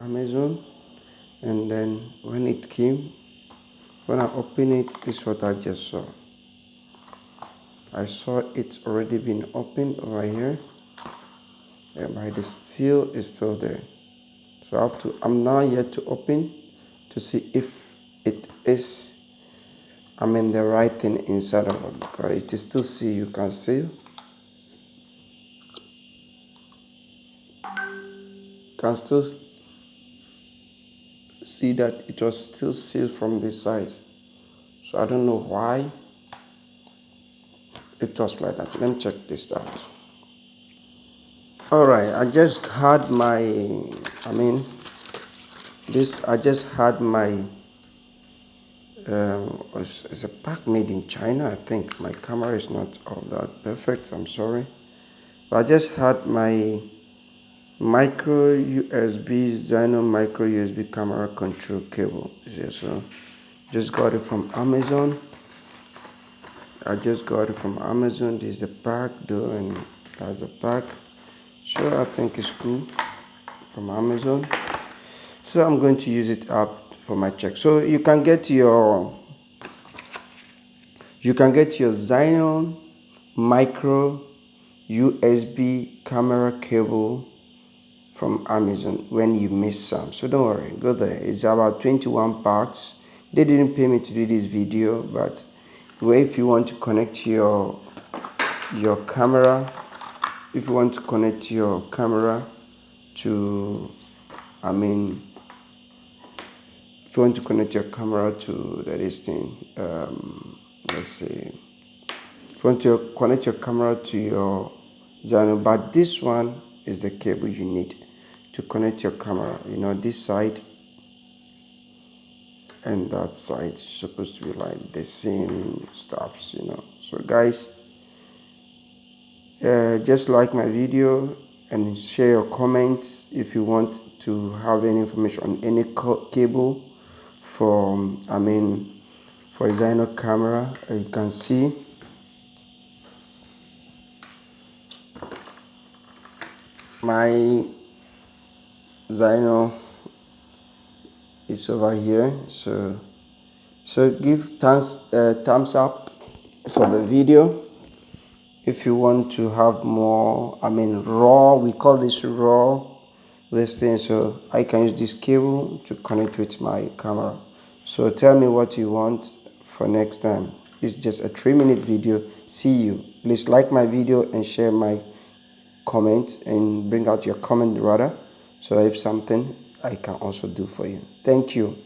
Amazon, and then when it came, when I opened it, this is what I just saw. I saw it already been opened over here, but the seal is still there. So I'm now yet to open to see if it is, the right thing inside of it, because it is still seal. You can still see that it was still sealed from this side. So I don't know why it was like that. Let me check this out. All right, I just had my, I just had my, it's a pack made in China. I think my camera is not all that perfect, I'm sorry. But I just had my micro USB, ZHIYUN Micro USB camera control cable. Yeah, so just got it from Amazon. This is the pack though, and that's the pack. So I think it's cool from Amazon. So I'm going to use it up for my check. So you can get your ZHIYUN Micro USB camera cable from Amazon when you miss some. So don't worry, go there. It's about 21 packs. They didn't pay me to do this video, but if you want to connect your camera, if you want to connect your camera to, if you want to connect your camera to this thing, let's see, if you want to connect your camera to your ZHIYUN, but this one is the cable you need to connect your camera. This side and that side is supposed to be like the same stops. So guys, just like my video and share your comments if you want to have any information on any cable for for a ZHIYUN camera. You can see my ZHIYUN is over here. So give thumbs up for the video. If you want to have more, raw, we call this raw listing. So I can use this cable to connect with my camera. So tell me what you want for next time. It's just a 3-minute video. See you. Please like my video and share my comment, and bring out your comment rather, so if something I can also do for you. Thank you.